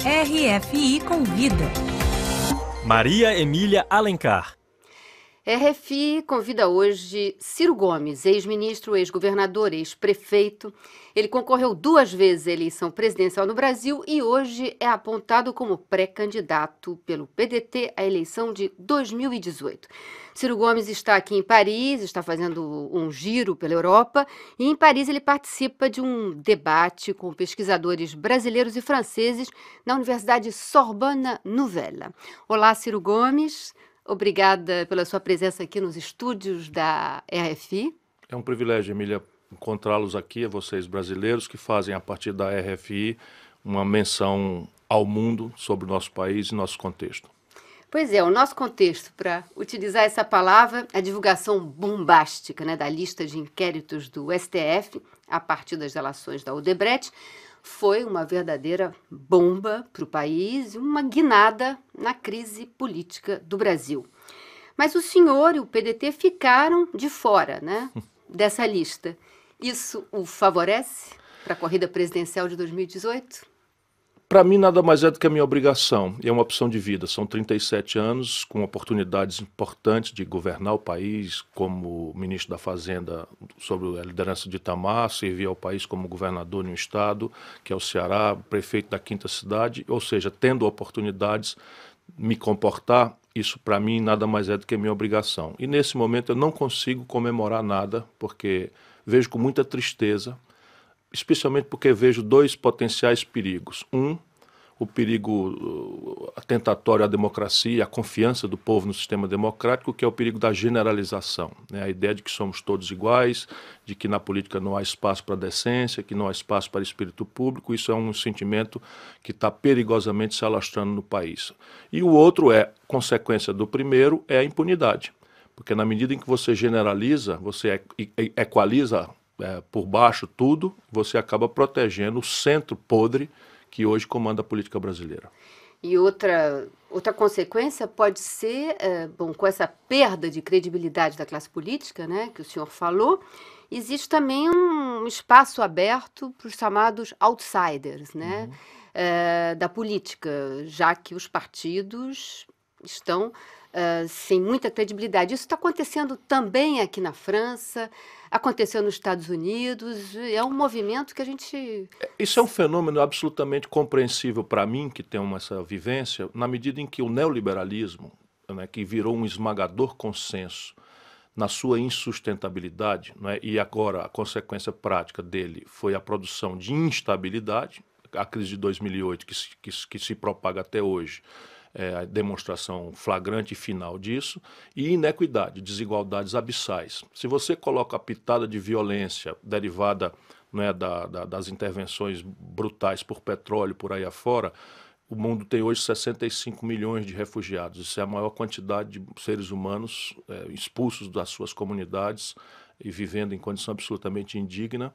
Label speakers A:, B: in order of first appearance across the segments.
A: RFI Convida.
B: Maria Emília Alencar.
C: RFI convida hoje Ciro Gomes, ex-ministro, ex-governador, ex-prefeito. Ele concorreu 2 vezes à eleição presidencial no Brasil e hoje é apontado como pré-candidato pelo PDT à eleição de 2018. Ciro Gomes está aqui em Paris, está fazendo um giro pela Europa e em Paris ele participa de um debate com pesquisadores brasileiros e franceses na Universidade Sorbonne Nouvelle. Olá, Ciro Gomes. Obrigada pela sua presença aqui nos estúdios da RFI.
D: É um privilégio, Emília, encontrá-los aqui, a vocês brasileiros que fazem a partir da RFI uma menção ao mundo sobre o nosso país e nosso contexto.
C: Pois é, o nosso contexto, para utilizar essa palavra, a divulgação bombástica, da lista de inquéritos do STF a partir das delações da Odebrecht foi uma verdadeira bomba para o país e uma guinada na crise política do Brasil. Mas o senhor e o PDT ficaram de fora, dessa lista. Isso o favorece para a corrida presidencial de 2018?
D: Para mim, nada mais é do que a minha obrigação, e é uma opção de vida. São 37 anos com oportunidades importantes de governar o país como ministro da Fazenda sob a liderança de Itamar, servir ao país como governador em um estado, que é o Ceará, prefeito da 5ª cidade, ou seja, tendo oportunidades, me comportar, isso para mim nada mais é do que a minha obrigação. E nesse momento eu não consigo comemorar nada, porque vejo com muita tristeza, especialmente porque vejo 2 potenciais perigos. O perigo atentatório à democracia, à confiança do povo no sistema democrático, que é o perigo da generalização. A ideia de que somos todos iguais, de que na política não há espaço para decência, que não há espaço para espírito público. Isso é um sentimento que está perigosamente se alastrando no país. E o outro consequência do primeiro, é a impunidade. Porque na medida em que você generaliza, você equaliza por baixo tudo, você acaba protegendo o centro podre que hoje comanda a política brasileira.
C: E outra consequência pode ser, com essa perda de credibilidade da classe política, que o senhor falou, existe também um espaço aberto para os chamados outsiders, da política, já que os partidos estão sem muita credibilidade. Isso está acontecendo também aqui na França, aconteceu nos Estados Unidos, é um movimento que a gente...
D: Isso é um fenômeno absolutamente compreensível para mim, que tenho essa vivência, na medida em que o neoliberalismo, que virou um esmagador consenso na sua insustentabilidade, e agora a consequência prática dele foi a produção de instabilidade, a crise de 2008 que se propaga até hoje, a demonstração flagrante e final disso, e inequidade, desigualdades abissais. Se você coloca a pitada de violência derivada das intervenções brutais por petróleo por aí afora, o mundo tem hoje 65 milhões de refugiados. Isso é a maior quantidade de seres humanos expulsos das suas comunidades e vivendo em condição absolutamente indigna.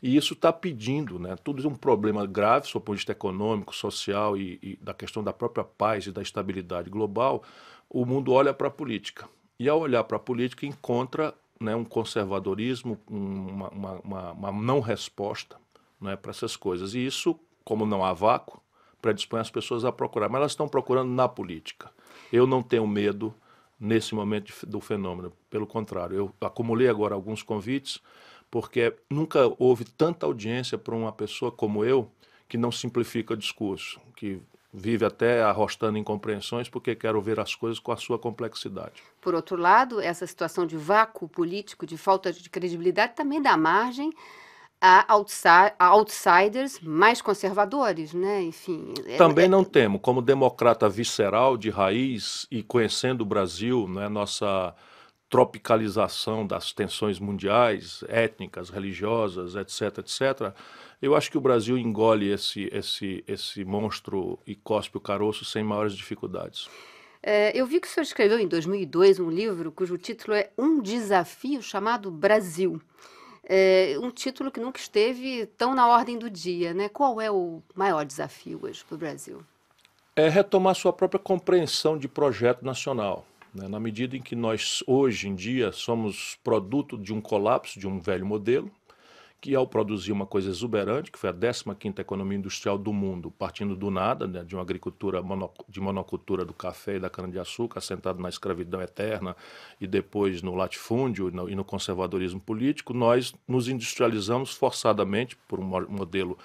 D: E isso está pedindo, tudo é um problema grave, do ponto de vista econômico, social e da questão da própria paz e da estabilidade global. O mundo olha para a política. E ao olhar para a política encontra um conservadorismo, uma não resposta para essas coisas. E isso, como não há vácuo, predispõe as pessoas a procurar. Mas elas estão procurando na política. Eu não tenho medo nesse momento do fenômeno. Pelo contrário, eu acumulei agora alguns convites, porque nunca houve tanta audiência para uma pessoa como eu, que não simplifica o discurso, que vive até arrostando incompreensões, porque quero ver as coisas com a sua complexidade.
C: Por outro lado, essa situação de vácuo político, de falta de credibilidade, também dá margem a outsiders mais conservadores, Enfim...
D: Também não temo, como democrata visceral de raiz e conhecendo o Brasil, nossa tropicalização das tensões mundiais, étnicas, religiosas, etc., etc., eu acho que o Brasil engole esse monstro e cospe o caroço sem maiores dificuldades.
C: Eu vi que o senhor escreveu em 2002 um livro cujo título é Um Desafio chamado Brasil. Um título que nunca esteve tão na ordem do dia, Qual é o maior desafio hoje para o Brasil?
D: É retomar sua própria compreensão de projeto nacional. Na medida em que nós, hoje em dia, somos produto de um colapso de um velho modelo, que ao produzir uma coisa exuberante, que foi a 15ª economia industrial do mundo, partindo do nada, né, de uma agricultura de monocultura do café e da cana-de-açúcar, assentado na escravidão eterna e depois no latifúndio e no conservadorismo político, nós nos industrializamos forçadamente por um modelo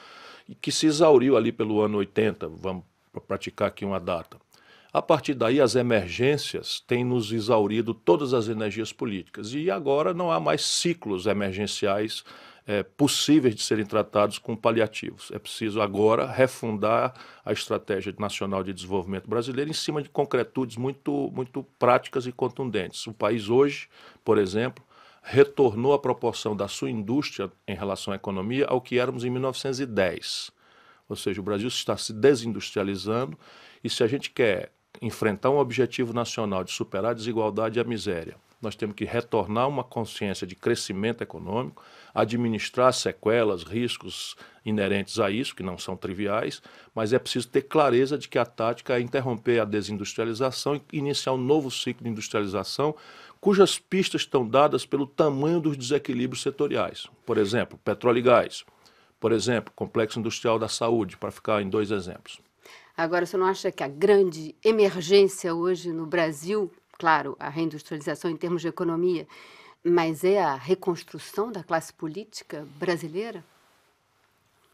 D: que se exauriu ali pelo ano 80, vamos praticar aqui uma data. A partir daí, as emergências têm nos exaurido todas as energias políticas e agora não há mais ciclos emergenciais possíveis de serem tratados com paliativos. É preciso agora refundar a Estratégia Nacional de Desenvolvimento Brasileira em cima de concretudes muito práticas e contundentes. O país hoje, por exemplo, retornou a proporção da sua indústria em relação à economia ao que éramos em 1910. Ou seja, o Brasil está se desindustrializando e se a gente quer enfrentar um objetivo nacional de superar a desigualdade e a miséria, nós temos que retornar uma consciência de crescimento econômico, administrar sequelas, riscos inerentes a isso, que não são triviais, mas é preciso ter clareza de que a tática é interromper a desindustrialização e iniciar um novo ciclo de industrialização, cujas pistas estão dadas pelo tamanho dos desequilíbrios setoriais. Por exemplo, petróleo e gás. Por exemplo, complexo industrial da saúde, para ficar em 2 exemplos.
C: Agora, você não acha que a grande emergência hoje no Brasil, claro, a reindustrialização em termos de economia, mas é a reconstrução da classe política brasileira?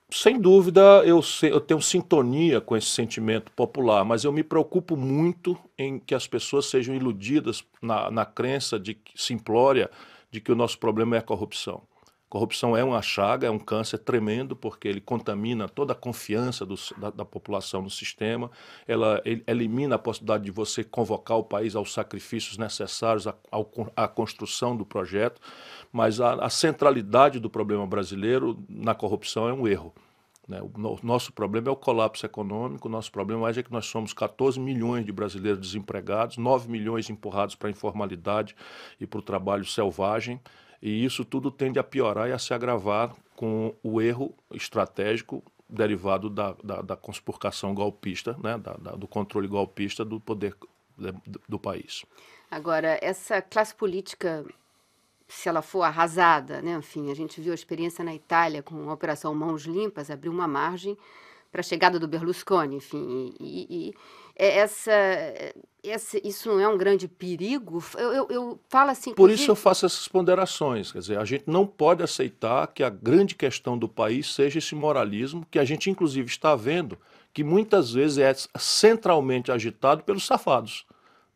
D: Sem dúvida, eu tenho sintonia com esse sentimento popular, mas eu me preocupo muito em que as pessoas sejam iludidas na crença simplória de que o nosso problema é a corrupção. Corrupção é uma chaga, é um câncer tremendo, porque ele contamina toda a confiança da população no sistema, ele elimina a possibilidade de você convocar o país aos sacrifícios necessários à construção do projeto, mas a centralidade do problema brasileiro na corrupção é um erro. Né? O nosso problema é o colapso econômico, o nosso problema é que nós somos 14 milhões de brasileiros desempregados, 9 milhões empurrados para a informalidade e para o trabalho selvagem, e isso tudo tende a piorar e a se agravar com o erro estratégico derivado da conspurcação golpista, né, do controle golpista do poder do país.
C: Agora, essa classe política, se ela for arrasada, né, enfim, a gente viu a experiência na Itália com a Operação Mãos Limpas, abriu uma margem para a chegada do Berlusconi, enfim, isso não é um grande perigo? Eu falo assim...
D: Por isso eu faço essas ponderações, quer dizer, a gente não pode aceitar que a grande questão do país seja esse moralismo, que a gente inclusive está vendo, que muitas vezes é centralmente agitado pelos safados,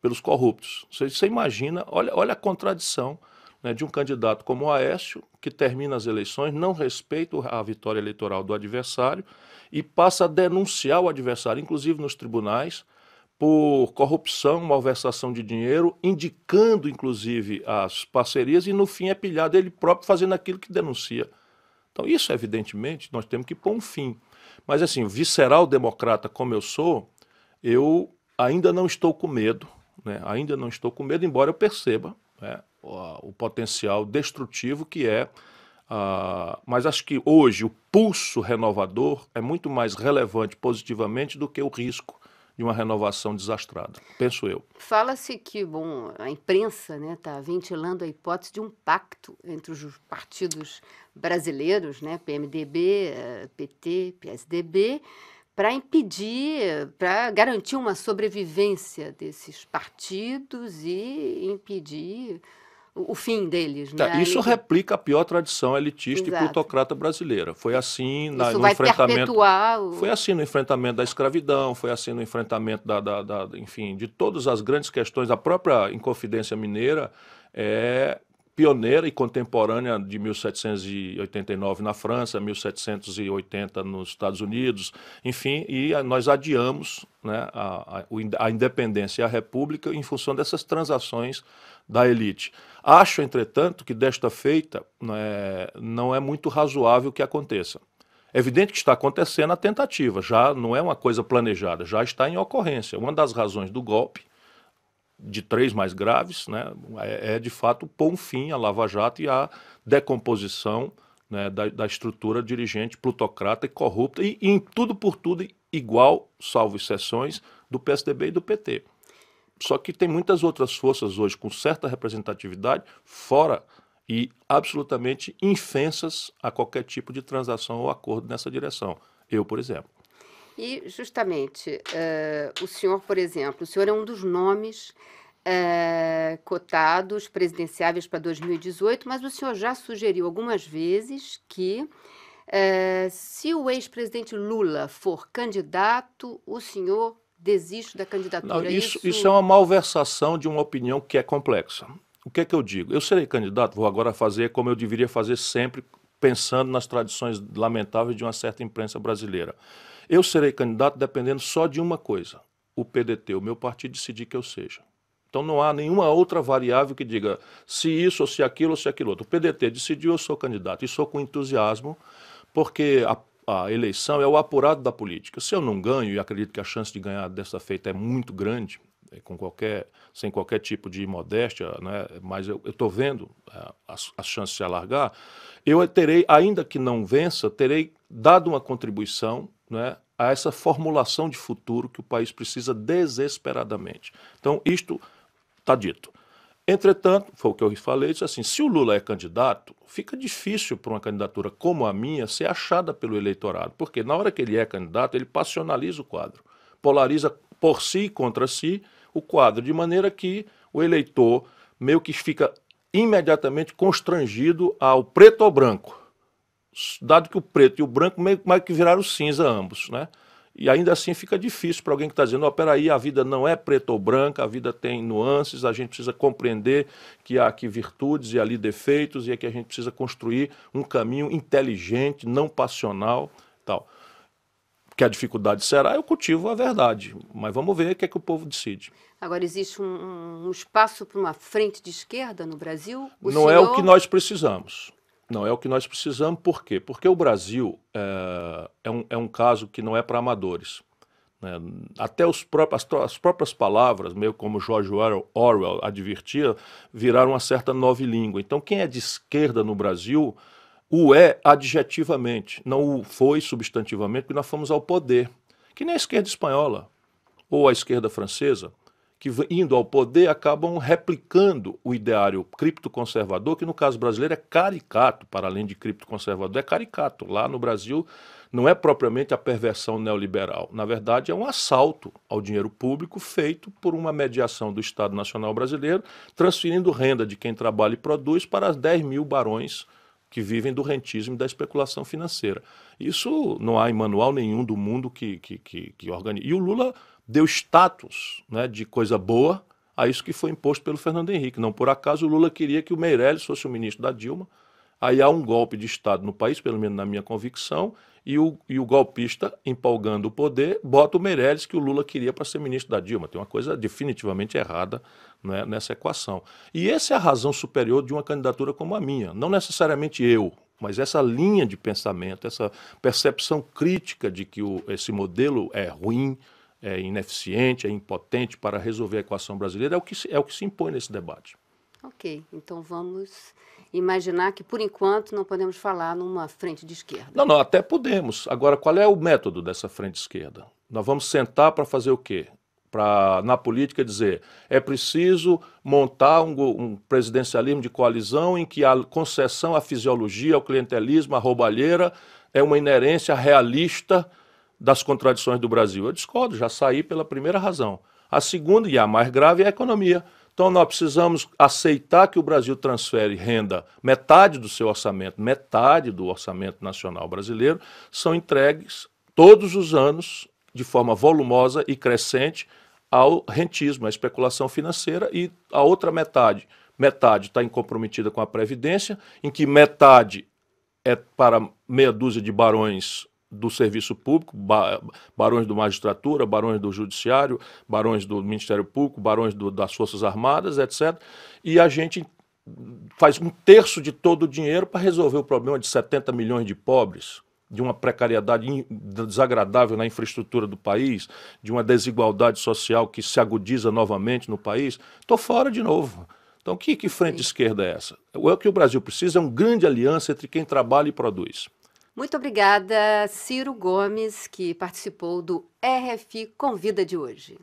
D: pelos corruptos. Você imagina, olha a contradição, né, de um candidato como o Aécio, que termina as eleições, não respeita a vitória eleitoral do adversário e passa a denunciar o adversário, inclusive nos tribunais, por corrupção, malversação de dinheiro, indicando, inclusive, as parcerias e, no fim, é pilhado ele próprio fazendo aquilo que denuncia. Então, isso, evidentemente, nós temos que pôr um fim. Mas, assim, visceral democrata como eu sou, eu ainda não estou com medo, né? Ainda não estou com medo, embora eu perceba, né, o potencial destrutivo que é. Mas acho que hoje o pulso renovador é muito mais relevante positivamente do que o risco de uma renovação desastrada, penso eu.
C: Fala-se que, bom, a imprensa, né, está ventilando a hipótese de um pacto entre os partidos brasileiros, né, PMDB, PT, PSDB, para impedir, para garantir uma sobrevivência desses partidos e impedir o fim deles. Né?
D: Isso replica a pior tradição elitista, exato, e plutocrata brasileira. Foi assim no enfrentamento. Foi assim no enfrentamento da escravidão, foi assim no enfrentamento enfim, de todas as grandes questões. A própria Inconfidência Mineira é pioneira e contemporânea de 1789 na França, 1780 nos Estados Unidos, enfim, e nós adiamos, né, a independência e a república em função dessas transações da elite. Acho, entretanto, que desta feita não é muito razoável que aconteça. É evidente que está acontecendo a tentativa, já não é uma coisa planejada, já está em ocorrência. Uma das razões do golpe, de 3 mais graves, né, é de fato pôr um fim à Lava Jato e à decomposição, né, da estrutura dirigente plutocrata e corrupta e em tudo por tudo igual, salvo exceções, do PSDB e do PT. Só que tem muitas outras forças hoje com certa representatividade fora e absolutamente infensas a qualquer tipo de transação ou acordo nessa direção. Eu, por exemplo.
C: E, justamente, o senhor, por exemplo, o senhor é um dos nomes cotados presidenciáveis para 2018, mas o senhor já sugeriu algumas vezes que, se o ex-presidente Lula for candidato, o senhor desiste da candidatura.
D: Não, isso é uma malversação de uma opinião que é complexa. O que é que eu digo? Eu serei candidato, vou agora fazer como eu deveria fazer sempre, pensando nas tradições lamentáveis de uma certa imprensa brasileira. Eu serei candidato dependendo só de uma coisa: o PDT, o meu partido, decidir que eu seja. Então não há nenhuma outra variável que diga se isso, ou se aquilo, ou se aquilo outro. O PDT decidiu, eu sou candidato, e sou com entusiasmo, porque a eleição é o apurado da política. Se eu não ganho, e acredito que a chance de ganhar dessa feita é muito grande, sem qualquer tipo de modéstia, né? Mas eu estou vendo as chances se alargar, eu terei, ainda que não vença, terei dado uma contribuição, né, a essa formulação de futuro que o país precisa desesperadamente. Então, isto está dito. Entretanto, foi o que eu falei, disse assim, se o Lula é candidato, fica difícil para uma candidatura como a minha ser achada pelo eleitorado, porque na hora que ele é candidato, ele passionaliza o quadro, polariza por si e contra si o quadro, de maneira que o eleitor meio que fica imediatamente constrangido ao preto ou branco, dado que o preto e o branco meio que viraram cinza ambos, né? E ainda assim fica difícil para alguém que está dizendo, ó, peraí, a vida não é preta ou branca, a vida tem nuances, a gente precisa compreender que há aqui virtudes e ali defeitos, e é que a gente precisa construir um caminho inteligente, não passional, tal. Que a dificuldade será, eu cultivo a verdade, mas vamos ver o que é que o povo decide.
C: Agora, existe um espaço para uma frente de esquerda no Brasil?
D: Não é o que nós precisamos. Não é o que nós precisamos, por quê? Porque o Brasil é um caso que não é para amadores, né? Até as próprias palavras, meio como George Orwell advertia, viraram uma certa nova língua. Então, quem é de esquerda no Brasil o é adjetivamente, não o foi substantivamente, porque nós fomos ao poder. Que nem a esquerda espanhola ou a esquerda francesa, que indo ao poder acabam replicando o ideário criptoconservador, que no caso brasileiro é caricato, para além de criptoconservador, é caricato. Lá no Brasil não é propriamente a perversão neoliberal. Na verdade, é um assalto ao dinheiro público feito por uma mediação do Estado Nacional Brasileiro, transferindo renda de quem trabalha e produz para as 10 mil barões que vivem do rentismo e da especulação financeira. Isso não há em manual nenhum do mundo que organize. E o Lula deu status, né, de coisa boa a isso que foi imposto pelo Fernando Henrique. Não por acaso o Lula queria que o Meirelles fosse o ministro da Dilma. Aí há um golpe de Estado no país, pelo menos na minha convicção, e o golpista, empolgando o poder, bota o Meirelles que o Lula queria para ser ministro da Dilma. Tem uma coisa definitivamente errada, né, nessa equação. E essa é a razão superior de uma candidatura como a minha. Não necessariamente eu, mas essa linha de pensamento, essa percepção crítica de que esse modelo é ruim, é ineficiente, é impotente para resolver a equação brasileira, é o que se impõe nesse debate.
C: Ok, então vamos imaginar que, por enquanto, não podemos falar numa frente de esquerda.
D: Não, até podemos. Agora, qual é o método dessa frente de esquerda? Nós vamos sentar para fazer o quê? Para, na política, dizer, é preciso montar um presidencialismo de coalizão em que a concessão à fisiologia, ao clientelismo, à roubalheira, é uma inerência realista das contradições do Brasil. Eu discordo, já saí pela primeira razão. A segunda, e a mais grave, é a economia. Então nós precisamos aceitar que o Brasil transfere renda, metade do seu orçamento, metade do orçamento nacional brasileiro, são entregues todos os anos, de forma volumosa e crescente, ao rentismo, à especulação financeira, e a outra metade está comprometida com a Previdência, em que metade é para meia dúzia de barões do serviço público, barões do magistratura, barões do judiciário, barões do Ministério Público, barões das Forças Armadas, etc. E a gente faz 1/3 de todo o dinheiro para resolver o problema de 70 milhões de pobres, de uma precariedade desagradável na infraestrutura do país, de uma desigualdade social que se agudiza novamente no país. Estou fora de novo. Então, que frente de esquerda é essa? O que o Brasil precisa é uma grande aliança entre quem trabalha e produz.
C: Muito obrigada, Ciro Gomes, que participou do RFI Convida de hoje.